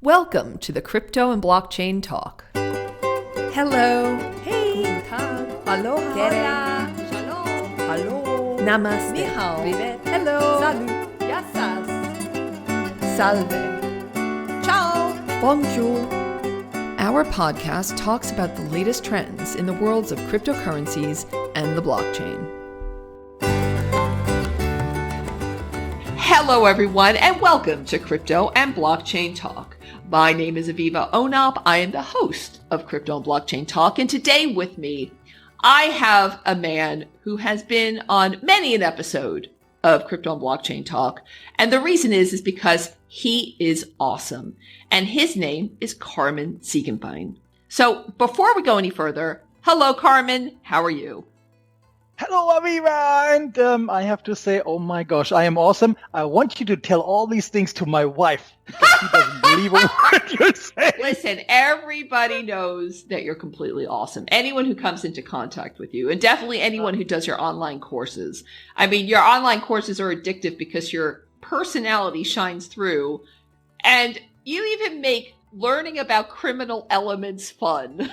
Welcome to the Crypto and Blockchain Talk. Hello. Hey. Guten Tag. Aloha. Hola. Shalom. Hello. Namaste. Ni hao. Privet. Hello. Salut. Yassas. Salve. Ciao. Bonjour. Our podcast talks about the latest trends in the worlds of cryptocurrencies and the blockchain. Hello, everyone, and welcome to Crypto and Blockchain Talk. My name is Aviva Onop. I am the host of Crypto and Blockchain Talk, and today with me, I have a man who has been on many an episode of Crypto and Blockchain Talk, and the reason is because he is awesome, and his name is Karhrman Ziegenbein. So before we go any further, hello, Karhrman. How are you? Hello, Aviva, and I have to say, oh my gosh, I am awesome. I want you to tell all these things to my wife, because she doesn't believe a word you're saying. Listen, everybody knows that you're completely awesome. Anyone who comes into contact with you, and definitely anyone who does your online courses. I mean, your online courses are addictive because your personality shines through, and you even make learning about criminal elements fun.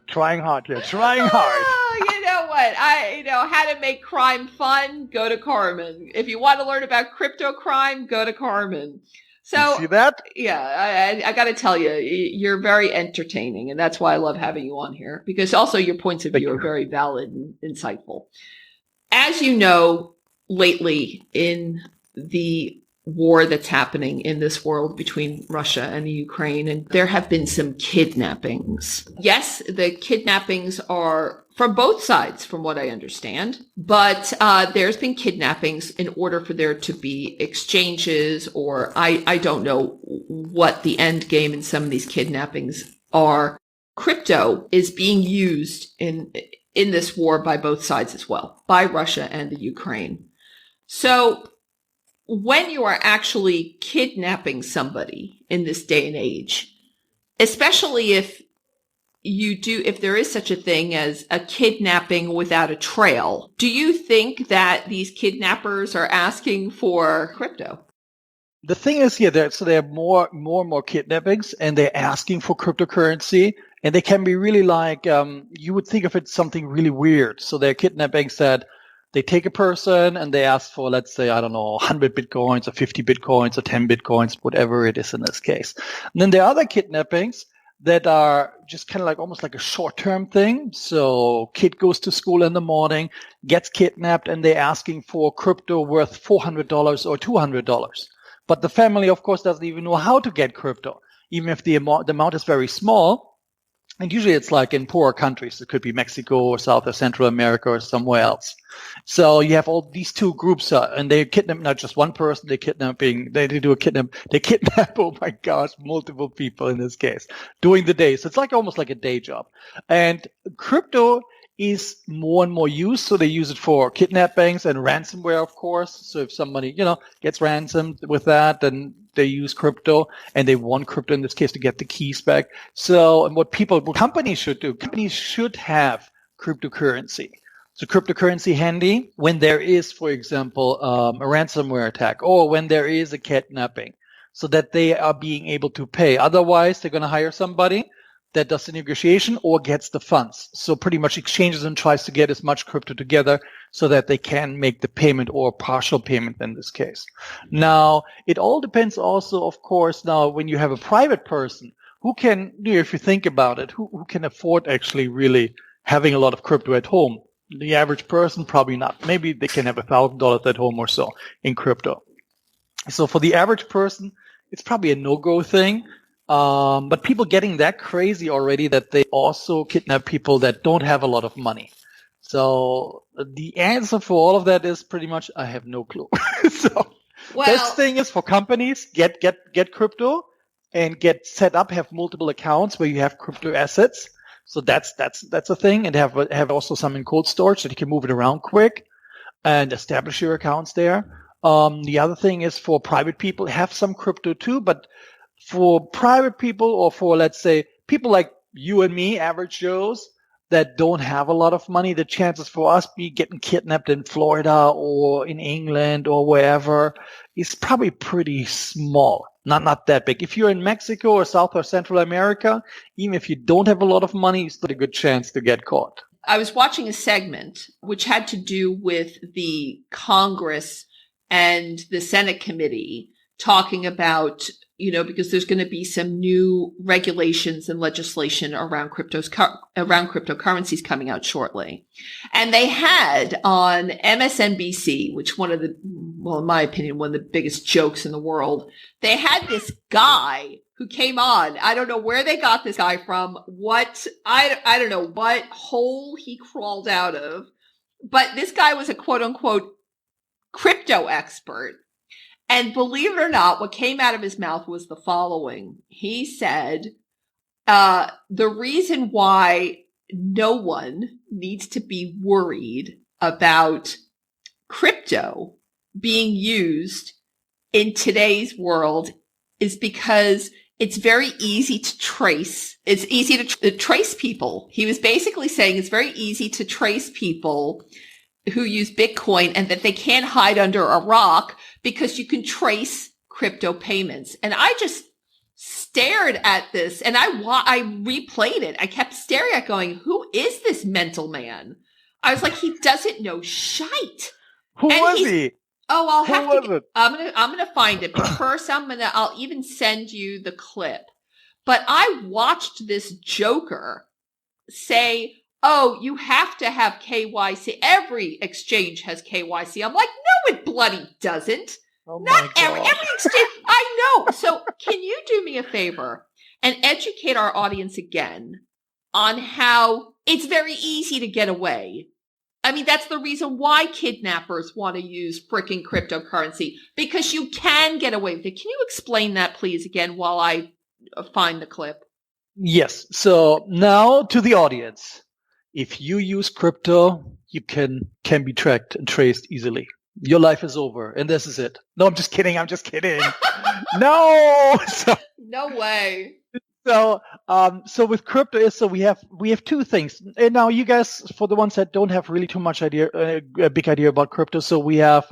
Trying hard, yeah, trying hard. You know what? How to make crime fun, go to Karhrman. If you want to learn about crypto crime, go to Karhrman. So, You see that? yeah, I got to tell you, you're very entertaining, and that's why I love having you on here, because also your points of view are very valid and insightful. As you know, lately in the war that's happening in this world between Russia and the Ukraine, and there have been some kidnappings. Yes, the kidnappings are from both sides, from what I understand, but there's been kidnappings in order for there to be exchanges, or I don't know what the end game in some of these kidnappings are. Crypto is being used in this war by both sides as well, by Russia and the Ukraine. So when you are actually kidnapping somebody in this day and age, especially if there is such a thing as a kidnapping without a trail, do you think that these kidnappers are asking for crypto? The thing is here, there are more and more kidnappings, and they're asking for cryptocurrency, and they can be really like, you would think of it something really weird. So they're kidnappings that they take a person and they ask for, let's say, I don't know, 100 Bitcoins or 50 Bitcoins or 10 Bitcoins, whatever it is in this case. And then there are other kidnappings that are just kind of like almost like a short-term thing. So kid goes to school in the morning, gets kidnapped, and they're asking for crypto worth $400 or $200. But the family, of course, doesn't even know how to get crypto, even if the amount is very small. And usually it's like in poorer countries. It could be Mexico or South or Central America or somewhere else. So you have all these two groups, and they kidnap not just one person. They kidnap, oh my gosh, multiple people in this case during the day. So it's like almost like a day job. And crypto is more and more used. So they use it for kidnappings and ransomware, of course. So if somebody, gets ransomed with that, then they use crypto, and they want crypto in this case to get the keys back. So, and what companies should do, companies should have cryptocurrency. So cryptocurrency handy when there is, for example, a ransomware attack, or when there is a kidnapping, so that they are being able to pay. Otherwise, they're going to hire somebody that does the negotiation or gets the funds. So pretty much exchanges and tries to get as much crypto together so that they can make the payment or partial payment in this case. Now, it all depends also, of course, now when you have a private person who can, if you think about it, who can afford actually really having a lot of crypto at home. The average person, probably not. Maybe they can have $1,000 at home or so in crypto. So for the average person, it's probably a no-go thing. But people getting that crazy already that they also kidnap people that don't have a lot of money. So the answer for all of that is pretty much, I have no clue. So best thing is for companies, get crypto and get set up, have multiple accounts where you have crypto assets. So that's a thing, and have also some in cold storage so you can move it around quick and establish your accounts there. The other thing is for private people, have some crypto too, but for private people, or for, let's say, people like you and me, average Joes, that don't have a lot of money, the chances for us be getting kidnapped in Florida or in England or wherever is probably pretty small. Not that big. If you're in Mexico or South or Central America, even if you don't have a lot of money, you still have a good chance to get caught. I was watching a segment which had to do with the Congress and the Senate committee talking about, because there's going to be some new regulations and legislation around cryptocurrencies coming out shortly. And they had on MSNBC, which in my opinion, one of the biggest jokes in the world, they had this guy who came on. I don't know where they got this guy from, I don't know what hole he crawled out of, but this guy was a quote unquote crypto expert. And believe it or not, what came out of his mouth was the following. He said, the reason why no one needs to be worried about crypto being used in today's world is because it's very easy to trace. It's easy to trace people. He was basically saying it's very easy to trace people who use Bitcoin and that they can't hide under a rock because you can trace crypto payments. And I just stared at this and I replayed it. I kept staring at it going, who is this mental man? I was like, he doesn't know shite. Who was he? Oh, I'm gonna find it. But first I'll even send you the clip. But I watched this joker say, oh, you have to have KYC. Every exchange has KYC. I'm like, no, it bloody doesn't. Oh Not every exchange. I know. So can you do me a favor and educate our audience again on how it's very easy to get away? I mean, that's the reason why kidnappers want to use freaking cryptocurrency, because you can get away with it. Can you explain that, please, again, while I find the clip? Yes. So now to the audience. If you use crypto, you can be tracked and traced easily. Your life is over, and this is it. No, I'm just kidding. No. No way. So with crypto, so we have two things. And now you guys, for the ones that don't have really too much idea, a big idea about crypto, so we have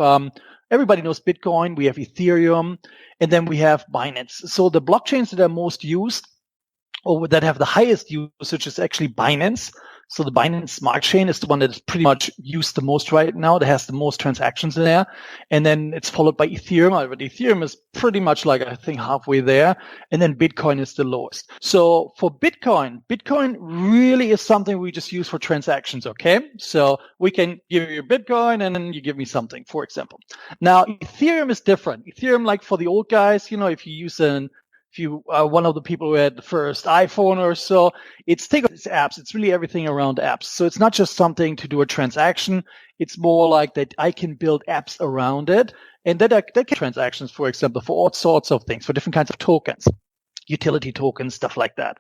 everybody knows Bitcoin, we have Ethereum, and then we have Binance. So the blockchains that are most used or that have the highest usage is actually Binance. So the Binance Smart Chain is the one that is pretty much used the most right now. That has the most transactions in there. And then it's followed by Ethereum. But Ethereum is pretty much like, I think, halfway there. And then Bitcoin is the lowest. So for Bitcoin really is something we just use for transactions, okay? So we can give you Bitcoin and then you give me something, for example. Now, Ethereum is different. Ethereum, like for the old guys, if you are one of the people who had the first iPhone or so, it's apps. It's really everything around apps. So it's not just something to do a transaction. It's more like that I can build apps around it. And that can transactions, for example, for all sorts of things, for different kinds of tokens, utility tokens, stuff like that.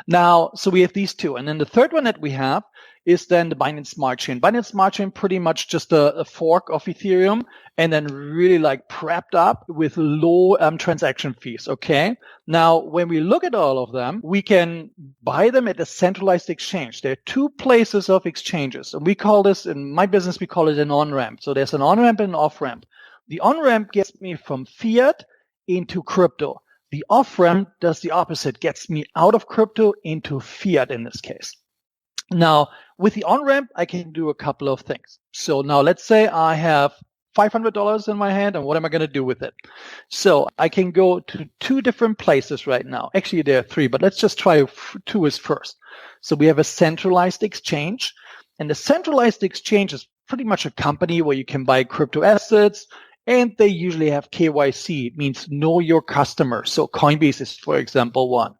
Now, so we have these two. And then the third one that we have is then the Binance Smart Chain. Binance Smart Chain, pretty much just a fork of Ethereum, and then really like prepped up with low transaction fees. Okay. Now, when we look at all of them, we can buy them at a centralized exchange. There are two places of exchanges. And we call this, in my business, we call it an on-ramp. So there's an on-ramp and an off-ramp. The on-ramp gets me from fiat into crypto. The off-ramp does the opposite, gets me out of crypto into fiat in this case. Now, with the on-ramp, I can do a couple of things. So now let's say I have $500 in my hand, and what am I going to do with it? So I can go to two different places right now. Actually, there are three, but let's just try two as first. So we have a centralized exchange, and the centralized exchange is pretty much a company where you can buy crypto assets, and they usually have KYC. It means know your customer. So Coinbase is, for example, one.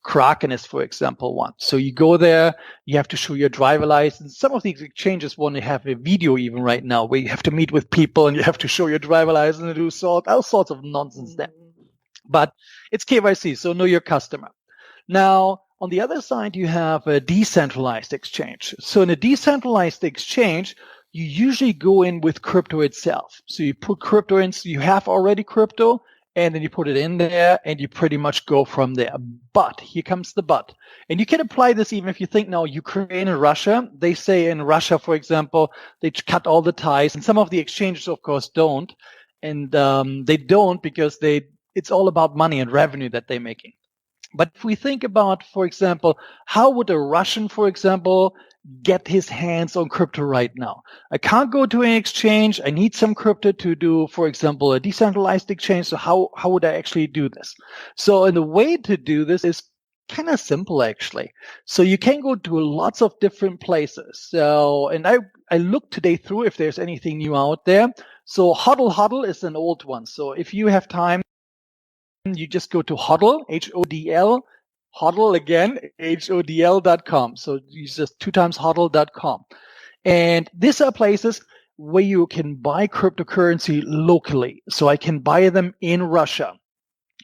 Kraken is, for example, one. So you go there, you have to show your driver license. Some of these exchanges want to have a video even right now where you have to meet with people and you have to show your driver license and do all sorts of nonsense there. But it's KYC, so know your customer. Now, on the other side, you have a decentralized exchange. So in a decentralized exchange, you usually go in with crypto itself. So you put crypto in, so you have already crypto, and then you put it in there and you pretty much go from there. But here comes the but. And you can apply this even if you think now Ukraine and Russia. They say in Russia, for example, they cut all the ties. And some of the exchanges, of course, don't. And they don't because they it's all about money and revenue that they're making. But if we think about, for example, how would a Russian, for example, get his hands on crypto right now? I can't go to an exchange. I need some crypto to do, for example, a decentralized exchange. So how would I actually do this? So and the way to do this is kind of simple, actually. So you can go to lots of different places. So, and I looked today through if there's anything new out there. So HODL is an old one. So if you have time, you just go to HODL, HODL, HODL again, HODL.com. So you just 2 times HODL.com. And these are places where you can buy cryptocurrency locally. So I can buy them in Russia.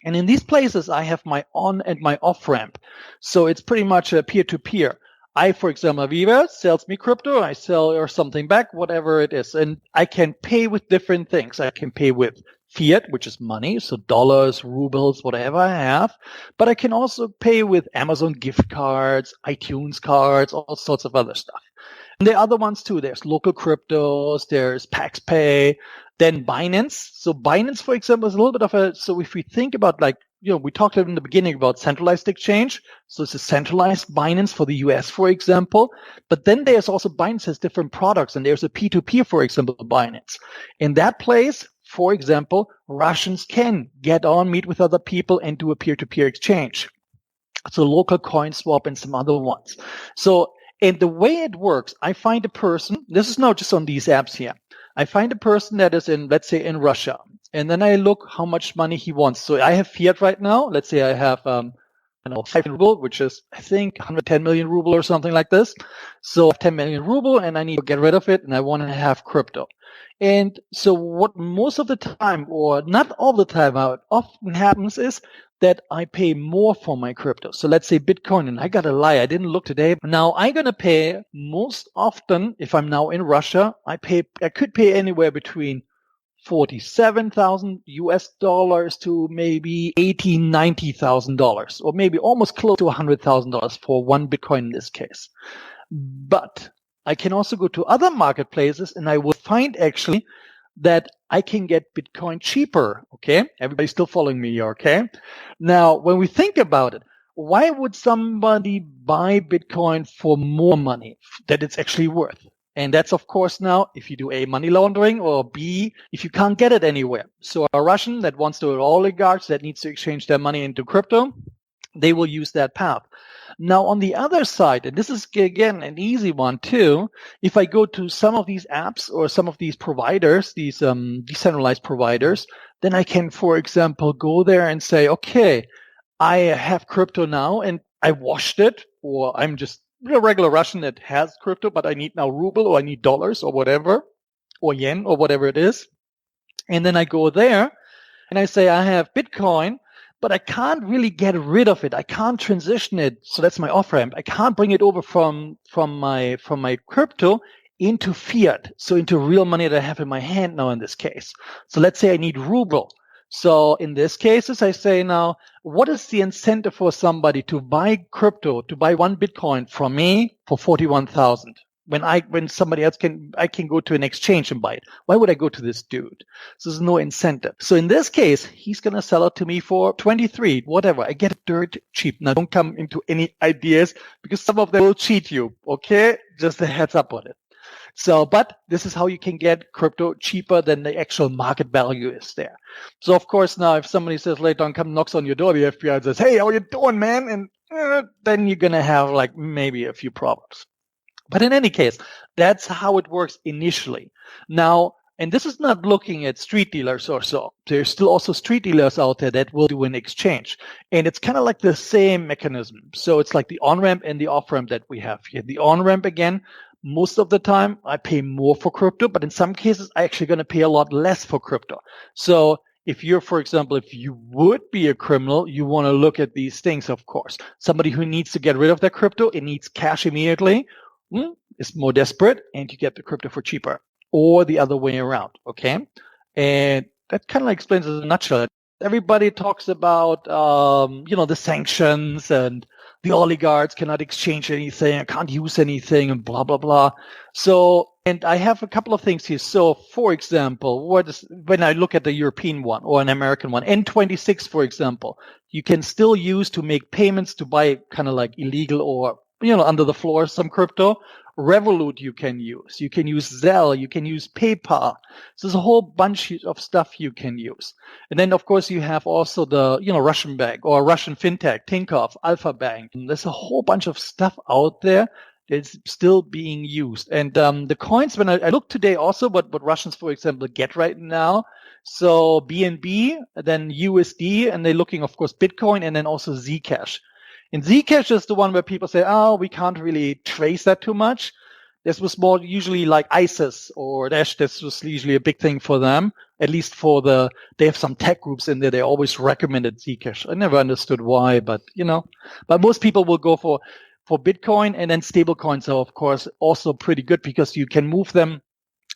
And in these places, I have my on and my off ramp. So it's pretty much a peer-to-peer. I, for example, Aviva sells me crypto. I sell or something back, whatever it is. And I can pay with different things. I can pay with fiat, which is money, so dollars, rubles, whatever I have. But I can also pay with Amazon gift cards, iTunes cards, all sorts of other stuff. And there are other ones too. There's local cryptos, there's PaxPay, then Binance. So Binance, for example, is a little bit of a, so if we think about like, we talked in the beginning about centralized exchange. So it's a centralized Binance for the US, for example. But then there's also Binance has different products, and there's a P2P, for example, Binance. In that place, for example, Russians can get on, meet with other people, and do a peer-to-peer exchange. So local coin swap and some other ones. So, and the way it works, I find a person, this is not just on these apps here. I find a person that is in, let's say, in Russia. And then I look how much money he wants. So I have fiat right now. Let's say I have, 5 ruble, which is, I think, 110 million ruble or something like this. So I have 10 million ruble and I need to get rid of it and I want to have crypto. And so what most of the time, or not all the time, what often happens is that I pay more for my crypto. So let's say Bitcoin, and I got to lie, I didn't look today. Now I'm going to pay most often, if I'm now in Russia, I could pay anywhere between 47,000 US dollars to maybe $90,000, or maybe almost close to $100,000 for one Bitcoin in this case. But I can also go to other marketplaces and I will find actually that I can get Bitcoin cheaper. Okay. Everybody's still following me here. Okay. Now, when we think about it, why would somebody buy Bitcoin for more money that it's actually worth? And that's, of course, now if you do A, money laundering, or B, if you can't get it anywhere. So a Russian that wants to, oligarchs that needs to exchange their money into crypto, they will use that path. Now, on the other side, and this is, again, an easy one too, if I go to some of these apps or some of these providers, these decentralized providers, then I can, for example, go there and say, okay, I have crypto now and I washed it, or I'm just a regular Russian that has crypto, but I need now ruble, or I need dollars, or whatever, or yen, or whatever it is. And then I go there and I say I have Bitcoin, but I can't really get rid of it. I can't transition it. So that's my off ramp. I can't bring it over from my crypto into fiat, so into real money that I have in my hand now in this case. So let's say I need ruble. So in this cases, I say now, what is the incentive for somebody to buy crypto, to buy one Bitcoin from me for 41,000? When somebody else I can go to an exchange and buy it. Why would I go to this dude? So there's no incentive. So in this case, he's going to sell it to me for 23, whatever. I get it dirt cheap. Now don't come into any ideas because some of them will cheat you. Okay. Just a heads up on it. So, but this is how you can get crypto cheaper than the actual market value is there. So of course, now if somebody says later on, knocks on your door, the FBI says, hey, how you doing, man? And then you're going to have like maybe a few problems. But in any case, that's how it works initially. Now, and this is not looking at street dealers or so. There's still also street dealers out there that will do an exchange. And it's kind of like the same mechanism. So it's like the on-ramp and the off-ramp that we have here. The on-ramp, again, most of the time I pay more for crypto, but in some cases I actually going to pay a lot less for crypto. So if you're, for example, if you would be a criminal, you want to look at these things, of course. Somebody who needs to get rid of their crypto, it needs cash immediately, is more desperate, and you get the crypto for cheaper, or the other way around. Okay. And that kind of explains it in a nutshell. Everybody talks about, the sanctions and the oligarchs cannot exchange anything, can't use anything, and blah, blah, blah. So And I have a couple of things here. So, for example, when I look at the European one or an American one, N26, for example, you can still use to make payments to buy kind of like illegal or, under the floor some crypto. Revolut you can use. You can use Zelle. You can use PayPal. So there's a whole bunch of stuff you can use. And then, of course, you have also the, Russian bank or Russian fintech, Tinkoff, Alpha Bank. And there's a whole bunch of stuff out there that's still being used. And the coins, when I look today also what Russians, for example, get right now. So BNB, then USD, and they're looking, of course, Bitcoin, and then also Zcash. And Zcash is the one where people say, oh, we can't really trace that too much. This was more usually like ISIS or Daesh. This was usually a big thing for them, at least they have some tech groups in there. They always recommended Zcash. I never understood why, but but most people will go for Bitcoin, and then stable coins are, of course, also pretty good because you can move them.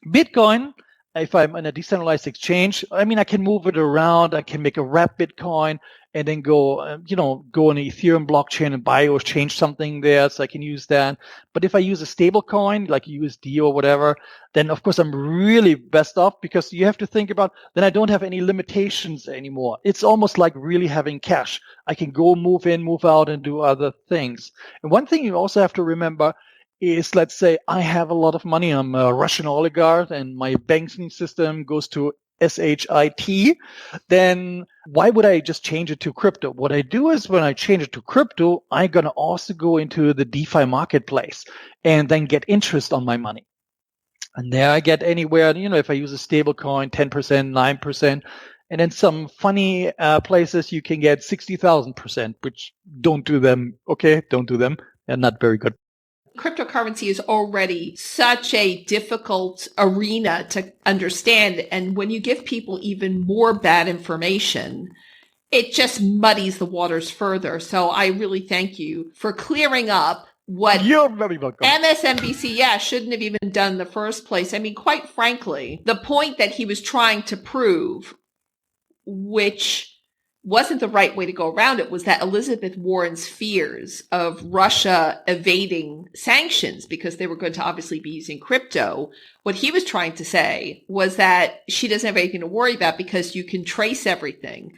Bitcoin, if I'm in a decentralized exchange, I can move it around. I can make a wrap Bitcoin and then go on the Ethereum blockchain and buy or change something there. So I can use that. But if I use a stable coin like USD or whatever, then of course I'm really best off because you have to think about, then I don't have any limitations anymore. It's almost like really having cash. I can go move in, move out, and do other things. And one thing you also have to remember is, let's say I have a lot of money. I'm a Russian oligarch and my banking system goes to SHIT, then why would I just change it to crypto? What I do is when I change it to crypto, I'm going to also go into the DeFi marketplace and then get interest on my money. And there I get anywhere, if I use a stable coin, 10%, 9%, and then some funny places you can get 60,000%, which don't do them. Okay, don't do them. They're not very good. Cryptocurrency is already such a difficult arena to understand. And when you give people even more bad information, it just muddies the waters further. So I really thank you for clearing up what You're very welcome. MSNBC, shouldn't have even done in the first place. Quite frankly, the point that he was trying to prove, which wasn't the right way to go around it, was that Elizabeth Warren's fears of Russia evading sanctions because they were going to obviously be using crypto. What he was trying to say was that she doesn't have anything to worry about because you can trace everything.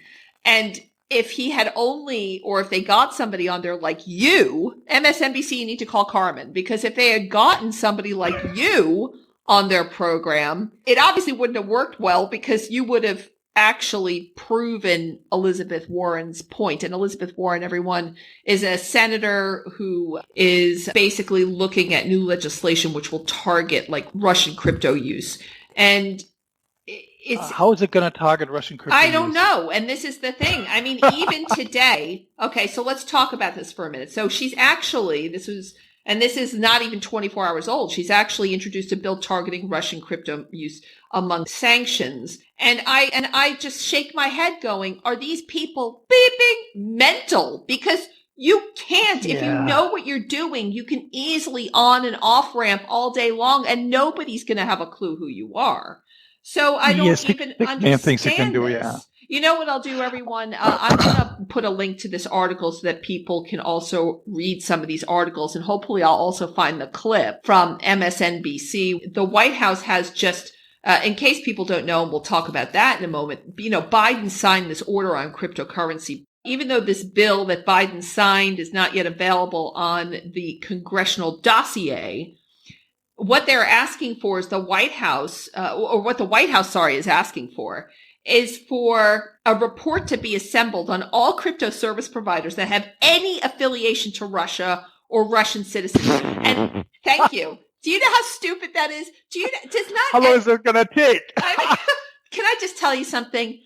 And if he had only, or if they got somebody on there like you, MSNBC, you need to call Karhrman, because if they had gotten somebody like you on their program, it obviously wouldn't have worked well because you would have actually proven Elizabeth Warren's point. And Elizabeth Warren, everyone, is a senator who is basically looking at new legislation which will target like Russian crypto use. And how is it going to target Russian crypto I don't use? know. And this is the thing. Even today, okay, so let's talk about this for a minute. So she's actually, this is not even 24 hours old. She's actually introduced a bill targeting Russian crypto use among sanctions. And I just shake my head going, are these people beeping mental? Because you can't, if you know what you're doing, you can easily on and off ramp all day long and nobody's going to have a clue who you are. So I don't even understand things you can do, this. You know what I'll do, everyone? I'm going to put a link to this article so that people can also read some of these articles. And hopefully I'll also find the clip from MSNBC. The White House has just, in case people don't know, and we'll talk about that in a moment, Biden signed this order on cryptocurrency. Even though this bill that Biden signed is not yet available on the congressional dossier, what they're asking for is the White House, is asking for, is for a report to be assembled on all crypto service providers that have any affiliation to Russia or Russian citizens. And thank you. Do you know how stupid that is? How long is it going to take? Can I just tell you something?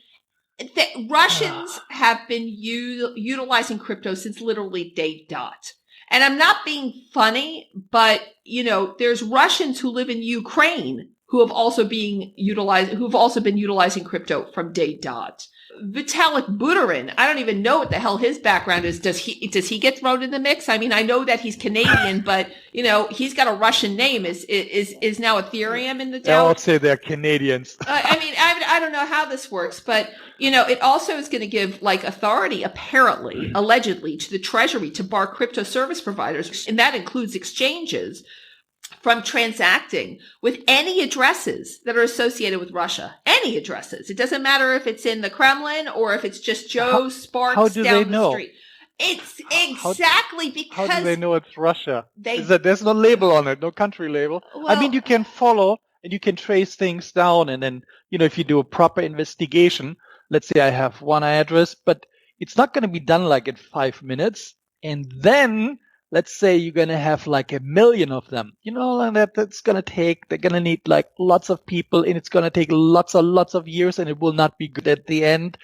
That Russians have been utilizing crypto since literally day dot. And I'm not being funny, but, there's Russians who live in Ukraine who have also been utilizing crypto from day dot. Vitalik Buterin, I don't even know what the hell his background is. Does he get thrown in the mix? I know that he's Canadian, but he's got a Russian name. Is now Ethereum in the Dow? I would say they're Canadians. I don't know how this works, but it also is going to give authority, apparently, allegedly, to the Treasury to bar crypto service providers, and that includes exchanges from transacting with any addresses that are associated with Russia. Any addresses. It doesn't matter if it's in the Kremlin or if it's just Joe Sparks how do down they the know? street. It's exactly because How do they know it's Russia? they There's no label on it, no country label. I mean, well, you can follow and you can trace things down, and then if you do a proper investigation, let's say I have one address, but it's not going to be done like in 5 minutes, and then let's say you're going to have like 1 million of them, and that's going to take, they're going to need like lots of people, and it's going to take lots of years, and it will not be good at the end,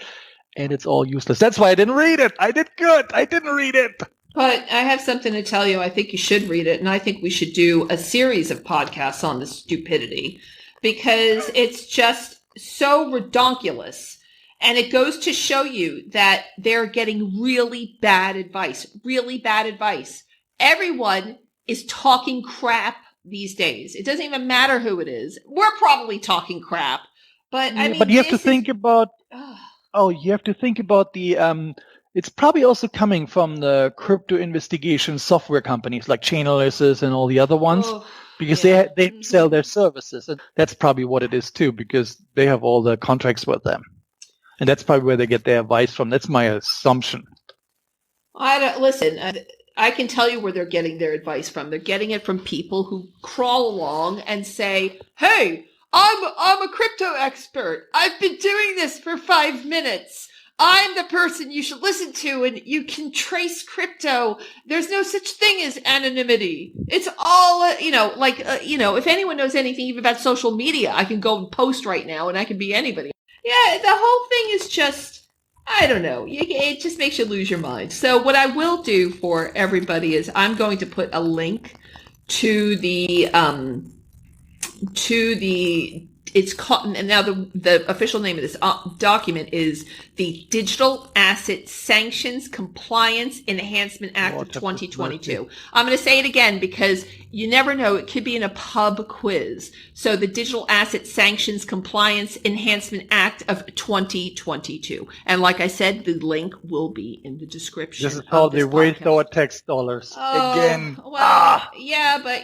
and it's all useless. That's why I didn't read it. I did good. I didn't read it. But I have something to tell you. I think you should read it, and I think we should do a series of podcasts on this stupidity because it's just so redonkulous. And it goes to show you that they're getting really bad advice, really bad advice. Everyone is talking crap these days. It doesn't even matter who it is. We're probably talking crap, but I mean, but you have to think about, you have to think about the, it's probably also coming from the crypto investigation software companies like Chainalysis and all the other ones, because they sell their services. And that's probably what it is too, because they have all the contracts with them. And that's probably where they get their advice from. That's my assumption. I can tell you where they're getting their advice from. They're getting it from people who crawl along and say, hey, I'm a crypto expert. I've been doing this for 5 minutes. I'm the person you should listen to, and you can trace crypto. There's no such thing as anonymity. It's all, if anyone knows anything even about social media, I can go and post right now and I can be anybody. Yeah, the whole thing is just, I don't know. It just makes you lose your mind. So what I will do for everybody is I'm going to put a link to it's called, and now the official name of this document is the Digital Asset Sanctions Compliance Enhancement Act of 2022. I'm going to say it again because you never know. It could be in a pub quiz. So the Digital Asset Sanctions Compliance Enhancement Act of 2022. And like I said, the link will be in the description. This is how they waste our tax dollars again. Well, yeah, but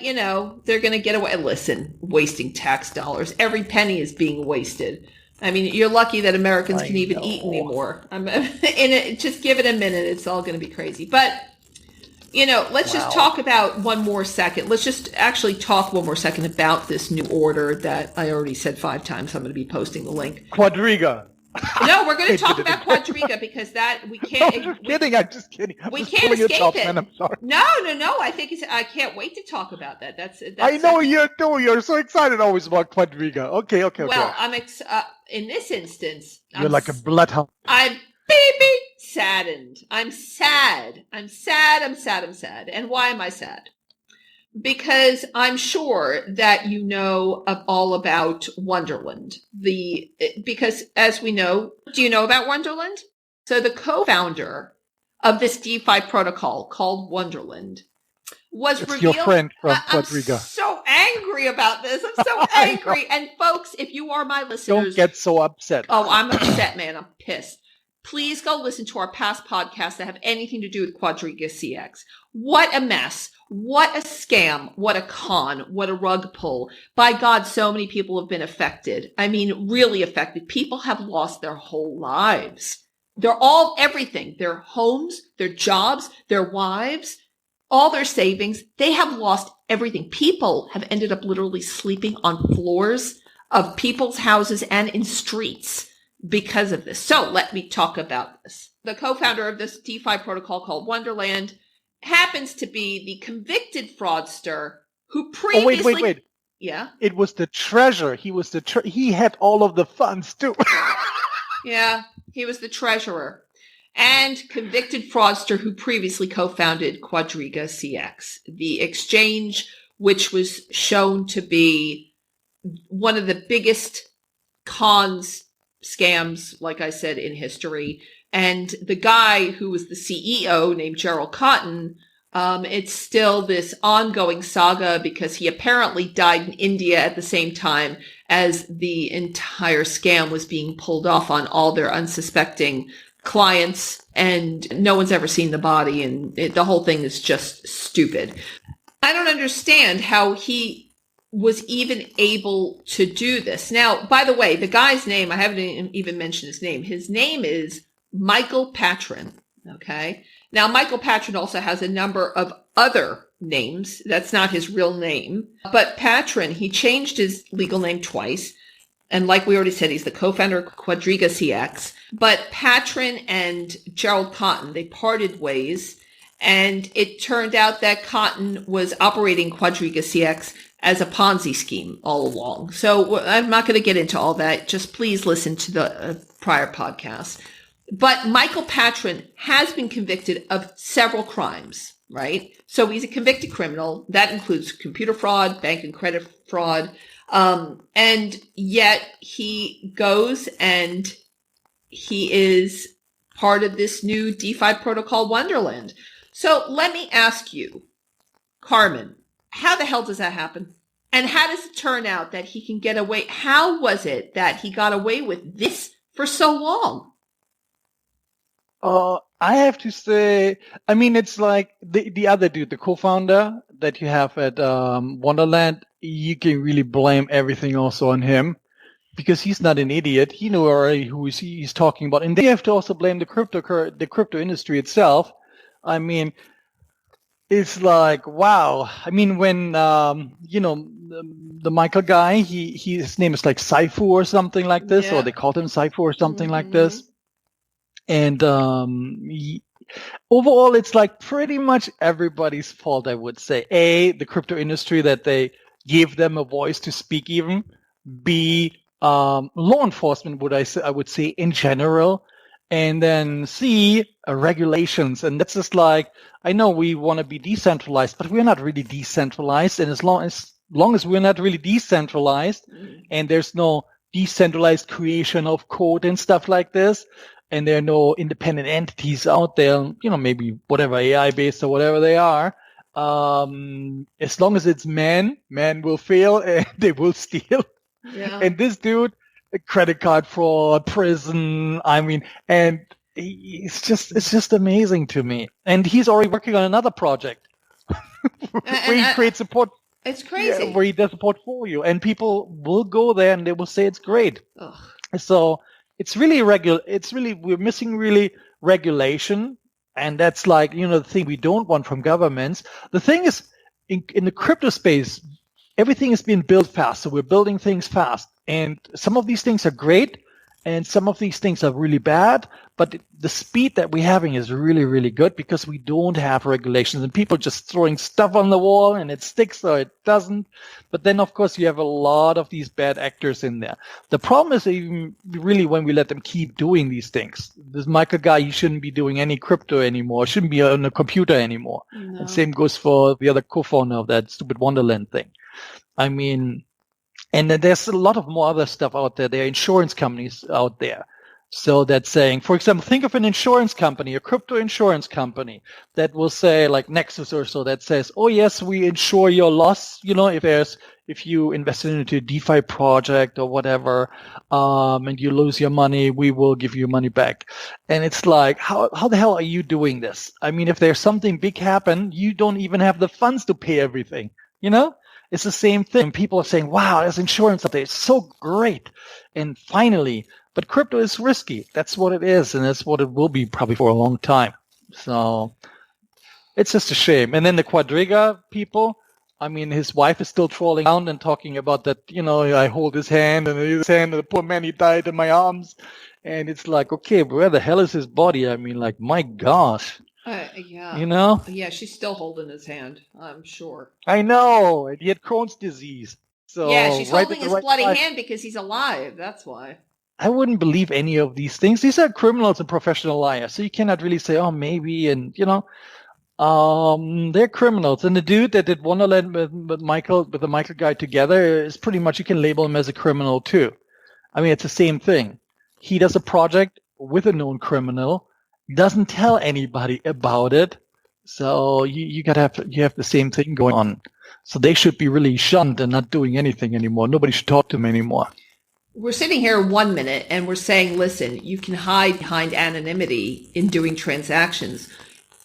they're going to get away. Listen, wasting tax dollars. Every penny is being wasted. I mean, you're lucky that Americans can even eat anymore. Just give it a minute. It's all going to be crazy. But, let's just talk about one more second. Let's just actually talk one more second about this new order that I already said 5 times. I'm going to be posting the link. Quadriga. No, we're going to talk about Quadriga because that we can't. I'm just kidding. We can't escape it. Man, I'm sorry. No. I think I can't wait to talk about that. That's I know you do. You're so excited always about Quadriga. Okay. Well, I'm in this instance. You're like a bloodhound. I'm saddened. I'm sad. And why am I sad? Because I'm sure that you know all about Wonderland. Because as we know, do you know about Wonderland? So the co-founder of this DeFi protocol called Wonderland was revealed. Your friend from Quadriga. I'm so angry about this. I'm so angry. And folks, if you are my listeners, don't get so upset. Oh, I'm upset, man. I'm pissed. Please go listen to our past podcasts that have anything to do with Quadriga CX. What a mess. What a scam. What a con. What a rug pull. By God, so many people have been affected. I mean, really affected. People have lost their whole lives. They're all everything. Their homes, their jobs, their wives, all their savings. They have lost everything. People have ended up literally sleeping on floors of people's houses and in streets because of this. So let me talk about this. The co-founder of this DeFi protocol called Wonderland happens to be the convicted fraudster who previously... Wait. Yeah? It was the treasurer. He had all of the funds too. Yeah, he was the treasurer. And convicted fraudster who previously co-founded Quadriga CX, the exchange which was shown to be one of the biggest scams, like I said, in history. And the guy who was the CEO named Gerald Cotton, it's still this ongoing saga because he apparently died in India at the same time as the entire scam was being pulled off on all their unsuspecting clients, and no one's ever seen the body, and the whole thing is just stupid. I don't understand how he was even able to do this. Now, by the way, the guy's name, I haven't even mentioned his name. His name is Michael Patron. Okay. Now, Michael Patron also has a number of other names. That's not his real name. But Patron, he changed his legal name twice. And like we already said, he's the co-founder of Quadriga CX. But Patron and Gerald Cotton, they parted ways. And it turned out that Cotton was operating Quadriga CX as a Ponzi scheme all along. So I'm not going to get into all that. Just please listen to the prior podcast. But Michael Patron has been convicted of several crimes, right? So he's a convicted criminal. That includes computer fraud, bank and credit fraud. And yet he goes and he is part of this new DeFi protocol Wonderland. So let me ask you, Karhrman, how the hell does that happen? And how does it turn out that he can get away? How was it that he got away with this for so long? I have to say, I mean, it's like the other dude, the co-founder that you have at Wonderland, you can really blame everything also on him because he's not an idiot. He knew already who he's talking about. And then you have to also blame the crypto industry itself. I mean, it's like, wow. I mean, when, the Michael guy, his name is like Saifu or something like this, or they called him Saifu or something like this. And overall, it's like pretty much everybody's fault, I would say. A, the crypto industry that they gave them a voice to speak even. B, law enforcement, I would say in general. And then C, regulations. And that's just like, I know we want to be decentralized, but we're not really decentralized. And as long as we're not really decentralized and there's no decentralized creation of code and stuff like this, and there are no independent entities out there, maybe whatever AI based or whatever they are, as long as it's man will fail and they will steal. Yeah. And this dude, credit card fraud, prison, I mean, and it's just amazing to me. And he's already working on another project where he creates support. It's crazy. Yeah, where he does a portfolio, and people will go there and they will say it's great. Ugh. So it's really we're missing really regulation. And that's like, the thing we don't want from governments. The thing is, in the crypto space, everything is being built fast. So we're building things fast. And some of these things are great. And some of these things are really bad, but the speed that we're having is really, really good because we don't have regulations and people just throwing stuff on the wall and it sticks or it doesn't. But then, of course, you have a lot of these bad actors in there. The problem is even really when we let them keep doing these things. This Michael guy, he shouldn't be doing any crypto anymore, shouldn't be on a computer anymore. No. And same goes for the other co-founder of that stupid Wonderland thing. I mean, and then there's a lot of more other stuff out there. There are insurance companies out there. So that's saying, for example, think of an insurance company, a crypto insurance company that will say like Nexus or so that says, oh yes, we insure your loss. If you invested into a DeFi project or whatever, and you lose your money, we will give you money back. And it's like, how the hell are you doing this? I mean, if there's something big happen, you don't even have the funds to pay everything, It's the same thing. People are saying, wow, there's insurance up there. It's so great. And finally, but crypto is risky. That's what it is. And that's what it will be probably for a long time. So it's just a shame. And then the Quadriga people, I mean, his wife is still trolling around and talking about that, I hold his hand and the poor man, he died in my arms. And it's like, okay, where the hell is his body? I mean, like, my gosh. Yeah. Yeah, she's still holding his hand, I'm sure. I know. And he had Crohn's disease. So yeah, she's holding his bloody hand because he's alive. That's why. I wouldn't believe any of these things. These are criminals and professional liars. So you cannot really say, oh, maybe. And, they're criminals. And the dude that did Wonderland with the Michael guy together is pretty much, you can label him as a criminal too. I mean, it's the same thing. He does a project with a known criminal. Doesn't tell anybody about it, so you have the same thing going on. So they should be really shunned and not doing anything anymore. Nobody should talk to them anymore. We're sitting here 1 minute and we're saying, listen, you can hide behind anonymity in doing transactions.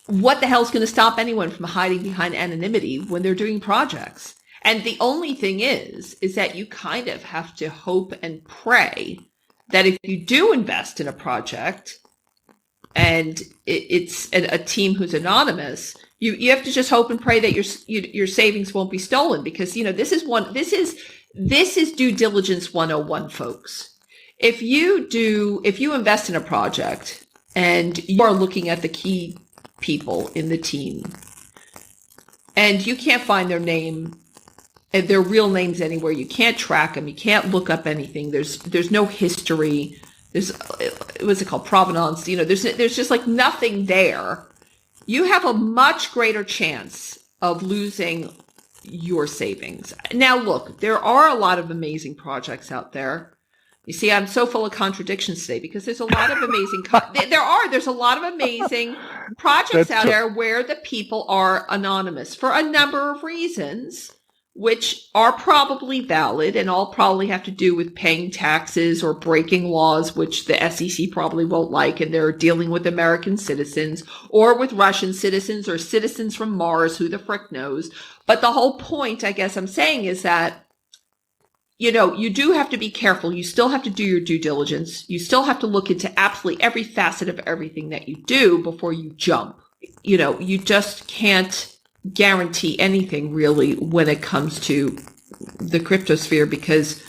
what the hell's going to stop anyone from hiding behind anonymity when they're doing projects? And the only thing is that you kind of have to hope and pray that if you do invest in a project and it's a team who's anonymous, you have to just hope and pray that your savings won't be stolen, because, this is due diligence 101, folks. If you invest in a project and you are looking at the key people in the team and you can't find their name, their real names anywhere, you can't track them, you can't look up anything, there's no history, what's it called, provenance, there's just like nothing there, you have a much greater chance of losing your savings. Now look, there are a lot of amazing projects out there. You see, I'm so full of contradictions today because there's a lot of amazing, there's a lot of amazing projects out there where the people are anonymous for a number of reasons, which are probably valid and all probably have to do with paying taxes or breaking laws, which the SEC probably won't like. And they're dealing with American citizens or with Russian citizens or citizens from Mars, who the frick knows. But the whole point, I guess I'm saying, is that, you do have to be careful. You still have to do your due diligence. You still have to look into absolutely every facet of everything that you do before you jump. You just can't guarantee anything really when it comes to the cryptosphere, because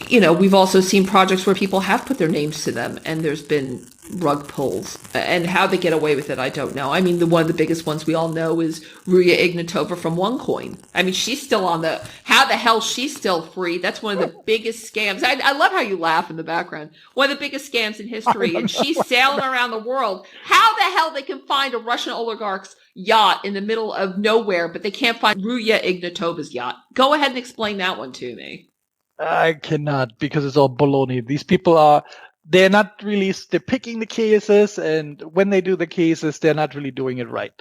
we've also seen projects where people have put their names to them and there's been rug pulls, and how they get away with it, I don't know. I mean, one of the biggest ones we all know is Ruya Ignatova from OneCoin. I mean, she's still how the hell she's still free? That's one of the biggest scams. I love how you laugh in the background. One of the biggest scams in history, and she's sailing around the world. How the hell they can find a Russian oligarch's yacht in the middle of nowhere, but they can't find Ruya Ignatova's yacht? Go ahead and explain that one to me. I cannot, because it's all baloney. These people they're not really, they're picking the cases, and when they do the cases, they're not really doing it right.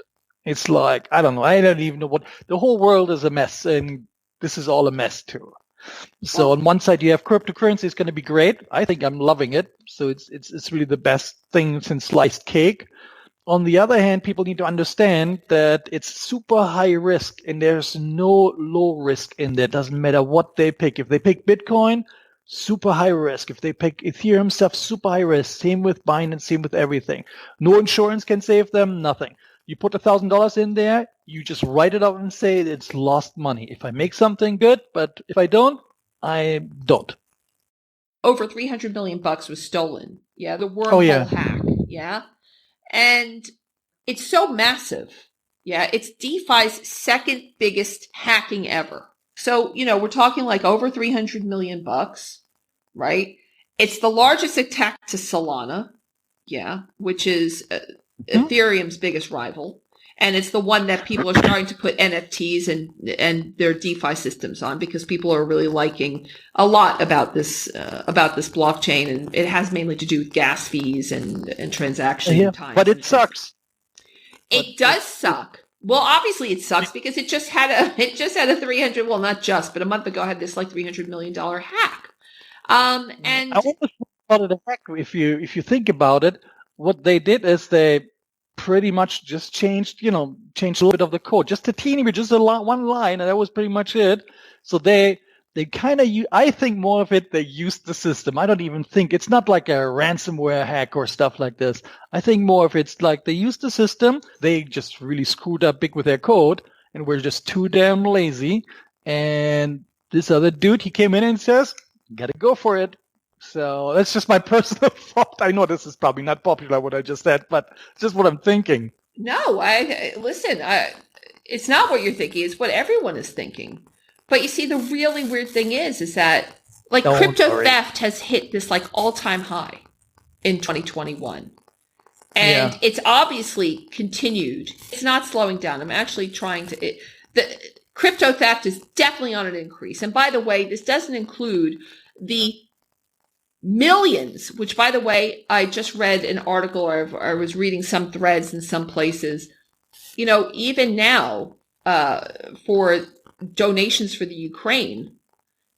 It's like, I don't know. I don't even know the whole world is a mess, and this is all a mess too. So on one side, you have cryptocurrency is going to be great. I think I'm loving it. So it's really the best thing since sliced cake. On the other hand, people need to understand that it's super high risk and there's no low risk in there. It doesn't matter what they pick. If they pick Bitcoin, super high risk. If they pick Ethereum stuff, super high risk. Same with Binance, same with everything. No insurance can save them, nothing. You put $1,000 in there, you just write it up and say it's lost money. If I make something, good, but if I don't, I don't. Over $300 million was stolen. Yeah, the wormhole hack. Yeah. And it's so massive. Yeah, it's DeFi's second biggest hacking ever. So, we're talking like over $300 million, right? It's the largest attack to Solana, yeah, which is Ethereum's biggest rival. And it's the one that people are starting to put NFTs and their DeFi systems on, because people are really liking a lot about this blockchain, and it has mainly to do with gas fees and transaction time. But it sucks. It does suck. Well, obviously it sucks because it just had a 300. Well, not just, but a month ago had this like $300 million hack. And I almost call it a hack. If you think about it, what they did is they pretty much just changed a little bit of the code, just a teeny bit, just one line, and that was pretty much it. So they kind of, I think more of it, they used the system. I don't even think it's not like a ransomware hack or stuff like this. I think more of it's like they used the system. They just really screwed up big with their code and were just too damn lazy. And this other dude, he came in and says, "Gotta go for it." So that's just my personal thought. I know this is probably not popular, what I just said, but it's just what I'm thinking. No, listen, it's not what you're thinking. It's what everyone is thinking. But you see, the really weird thing is that like crypto theft has hit this like all-time high in 2021. And it's obviously continued. It's not slowing down. I'm actually the crypto theft is definitely on an increase. And by the way, this doesn't include the millions, which by the way, I just read an article, or I was reading some threads in some places, even now, for donations for the Ukraine,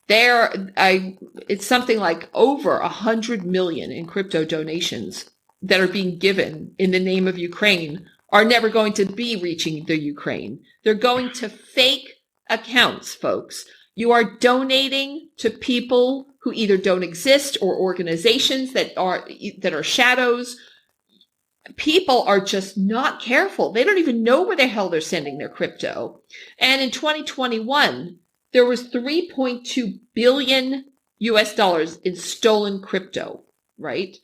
it's something like over 100 million in crypto donations that are being given in the name of Ukraine are never going to be reaching the Ukraine. They're going to fake accounts, folks. You are donating to people who either don't exist or organizations that are shadows. People are just not careful. They don't even know where the hell they're sending their crypto. And in 2021, there was 3.2 billion US dollars in stolen crypto, right?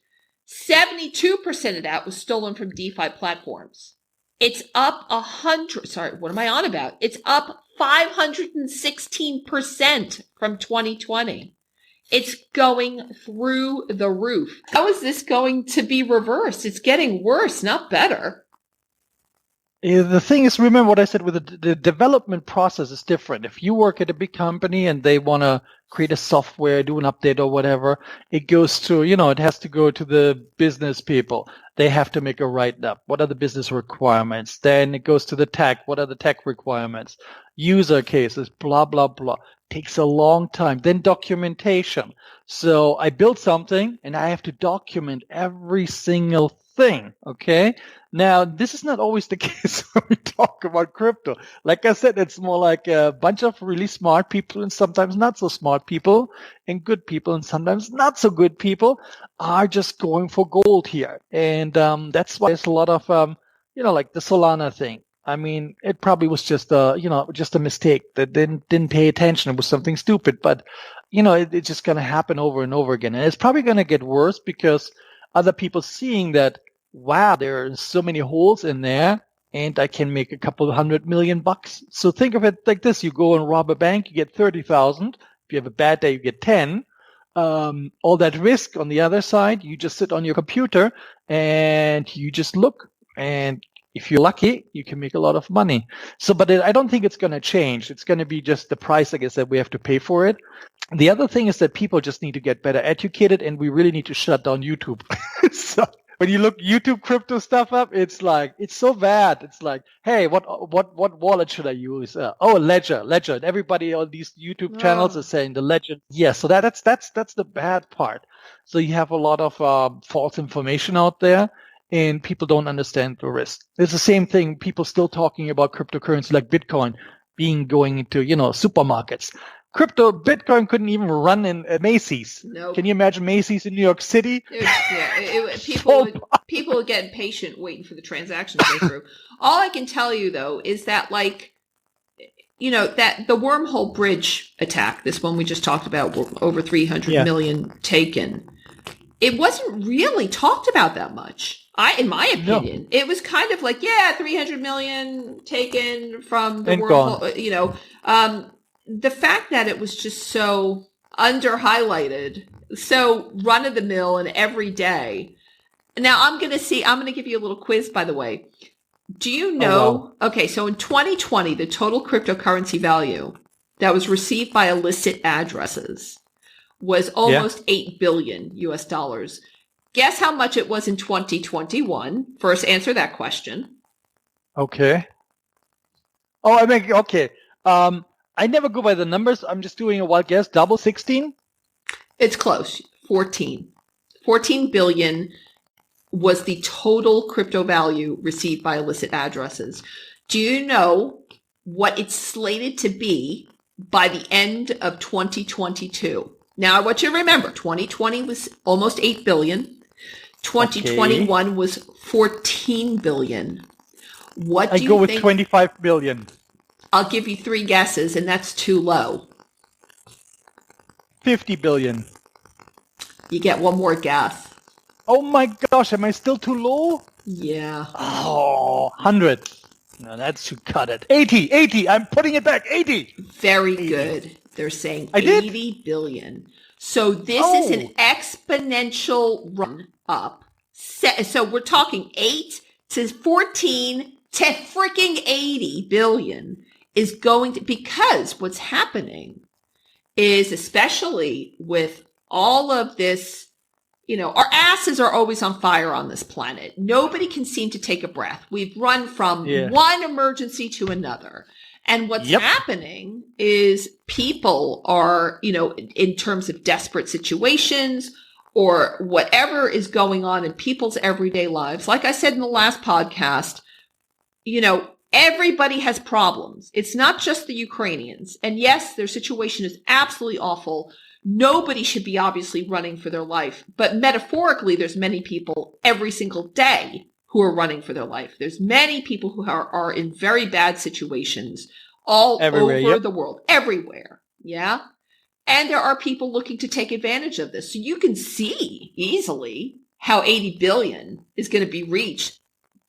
72% of that was stolen from DeFi platforms. It's up what am I on about? It's up 516% from 2020. It's going through the roof. How is this going to be reversed? It's getting worse, not better. The thing is, remember what I said, with the development process is different. If you work at a big company and they want to create a software, do an update or whatever, it goes to, it has to go to the business people. They have to make a write-up. What are the business requirements? Then it goes to the tech. What are the tech requirements? User cases, blah, blah, blah. Takes a long time. Then documentation. So I built something and I have to document every single thing. Okay. Now, this is not always the case when we talk about crypto. Like I said, it's more like a bunch of really smart people and sometimes not so smart people, and good people and sometimes not so good people are just going for gold here. And that's why there's a lot of, like the Solana thing. I mean, it probably was just a mistake that didn't pay attention. It was something stupid, but it's just going to happen over and over again. And it's probably going to get worse because other people seeing that, wow, there are so many holes in there and I can make a couple of $100 million. So think of it like this. You go and rob a bank, you get 30,000. If you have a bad day, you get 10. All that risk on the other side, you just sit on your computer and you just look, and if you're lucky, you can make a lot of money. So, but I don't think it's going to change. It's going to be just the price, I guess, that we have to pay for it. The other thing is that people just need to get better educated, and we really need to shut down YouTube. So when you look YouTube crypto stuff up, it's like, it's so bad. It's like, hey, what wallet should I use? Ledger. And everybody on these YouTube channels is saying the Ledger. Yeah, so that's the bad part. So you have a lot of false information out there, and people don't understand the risk. It's the same thing. People still talking about cryptocurrency like Bitcoin going into, supermarkets. Bitcoin couldn't even run in Macy's. Nope. Can you imagine Macy's in New York City? People would get impatient waiting for the transaction to go through. All I can tell you, though, is that, that the wormhole bridge attack, this one we just talked about, over 300 million taken, it wasn't really talked about that much. In my opinion, It was kind of like, 300 million taken from the wormhole, the fact that it was just so under-highlighted, so run-of-the-mill and every day. Now, I'm going to give you a little quiz, by the way. Do you know, okay, so in 2020, the total cryptocurrency value that was received by illicit addresses was almost 8 billion US dollars. Guess how much it was in 2021? First, answer that question. Okay. Okay. I never go by the numbers. I'm just doing a wild guess. Double 16? It's close. 14. 14 billion was the total crypto value received by illicit addresses. Do you know what it's slated to be by the end of 2022? Now, I want you to remember, 2020 was almost 8 billion. 2021 was 14 billion. What do you think? I go with 25 billion. I'll give you 3 guesses, and that's too low. 50 billion. You get one more guess. Oh my gosh, am I still too low? Yeah. 100. No, that should cut it. 80. I'm putting it back. 80. Very 80. Good. They're saying 80 billion. So this is an exponential run up. So we're talking 8 to 14 to freaking 80 billion is going to, because what's happening is, especially with all of this, our asses are always on fire on this planet. Nobody can seem to take a breath. We've run from one emergency to another. And what's happening is people are, in terms of desperate situations or whatever is going on in people's everyday lives. Like I said in the last podcast, everybody has problems. It's not just the Ukrainians. And yes, their situation is absolutely awful. Nobody should be obviously running for their life. But metaphorically, there's many people every single day who are running for their life. There's many people who are in very bad situations all Everywhere, over yep. the world, everywhere. Yeah. And there are people looking to take advantage of this. So you can see easily how 80 billion is going to be reached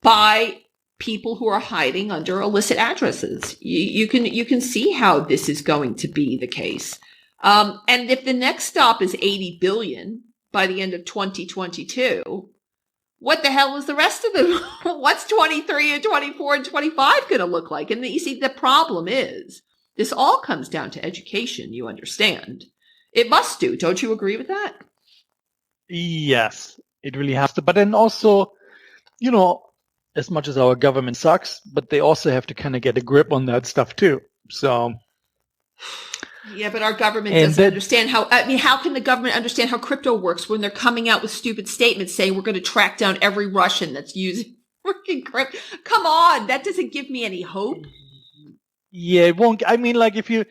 by people who are hiding under illicit addresses. You can see how this is going to be the case. And if the next stop is 80 billion by the end of 2022, what the hell is the rest of them? What's 23 and 24 and 25 going to look like? And you see, the problem is this all comes down to education. You understand? It must do. Don't you agree with that? Yes, it really has to. But then also, as much as our government sucks, but they also have to kind of get a grip on that stuff too. So. Yeah, but our government doesn't understand how can the government understand how crypto works when they're coming out with stupid statements saying we're going to track down every Russian that's using freaking crypto? Come on, that doesn't give me any hope. Yeah, it won't. I mean, like if you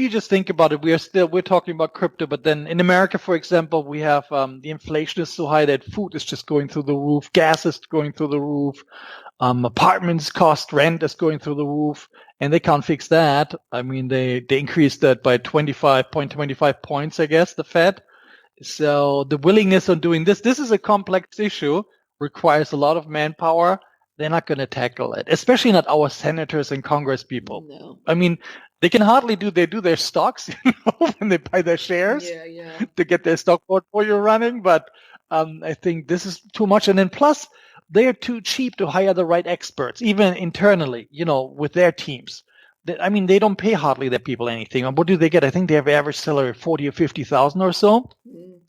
just think about it, we're talking about crypto, but then in America, for example, we have the inflation is so high that food is just going through the roof, gas is going through the roof, apartments cost, rent is going through the roof, and they can't fix that. I mean, they increased that by 25 points, I guess, the Fed. So the willingness on doing this is a complex issue, requires a lot of manpower. They're not going to tackle it, especially not our senators and Congress people. No. I mean, they can hardly do their stocks when they buy their shares to get their stock portfolio running. But I think this is too much. And then plus, they are too cheap to hire the right experts, even internally, with their teams. They don't pay hardly their people anything. And what do they get? I think they have average salary of 40 or 50,000 or so.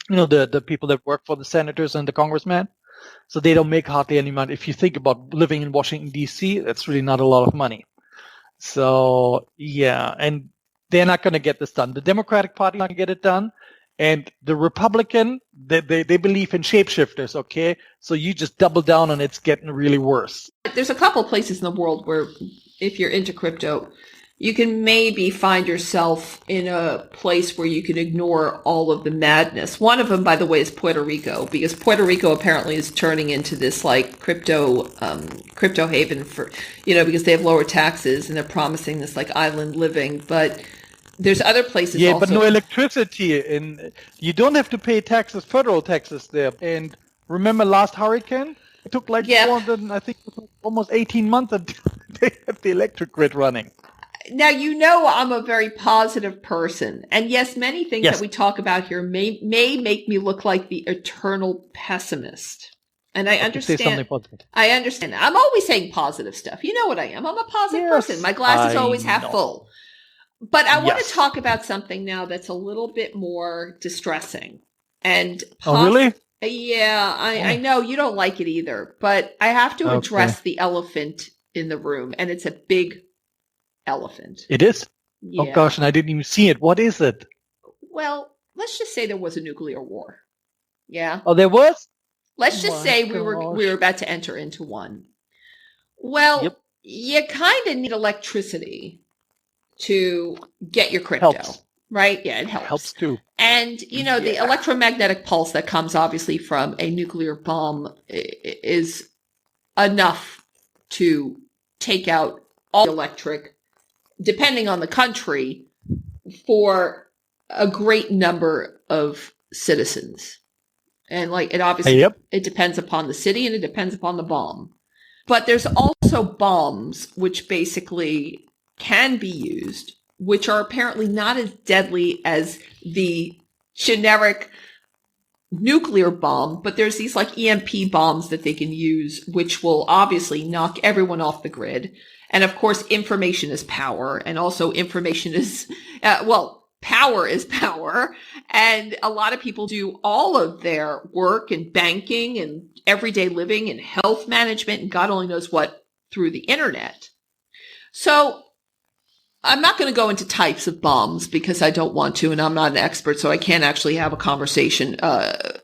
The people that work for the senators and the congressmen. So they don't make hardly any money. If you think about living in Washington, D.C., that's really not a lot of money. So, yeah, and they're not going to get this done. The Democratic Party not going to get it done. And the Republican, they believe in shapeshifters, okay? So you just double down and it's getting really worse. There's a couple places in the world where if you're into crypto, you can maybe find yourself in a place where you can ignore all of the madness. One of them, by the way, is Puerto Rico, because Puerto Rico apparently is turning into this like crypto haven for, because they have lower taxes and they're promising this like island living. But there's other places also. But no electricity, and you don't have to pay taxes, federal taxes there. And remember last hurricane? It took more than, I think, almost 18 months until they had the electric grid running. Now, I'm a very positive person. And yes, many things that we talk about here may make me look like the eternal pessimist. And I understand. Say something positive. I understand. I'm always saying positive stuff. You know what I am. I'm a positive person. My glass is always half full. But I want to talk about something now that's a little bit more distressing. And really? Yeah, I know you don't like it either. But I have to address the elephant in the room. And it's a big elephant. It is? Yeah. Oh gosh, and I didn't even see it. What is it? Well, let's just say there was a nuclear war. Yeah. Oh, there was? Let's just say we were about to enter into one. Well, you kind of need electricity to get your crypto. Helps. Right? Yeah, it helps. Helps too. And, the electromagnetic pulse that comes obviously from a nuclear bomb is enough to take out all electric, depending on the country, for a great number of citizens. And it obviously, it depends upon the city and it depends upon the bomb. But there's also bombs which basically can be used, which are apparently not as deadly as the generic nuclear bomb, but there's these EMP bombs that they can use, which will obviously knock everyone off the grid. And of course, information is power, and also information is, power is power. And a lot of people do all of their work and banking and everyday living and health management and God only knows what through the internet. So I'm not going to go into types of bombs because I don't want to, and I'm not an expert, so I can't actually have a conversation, a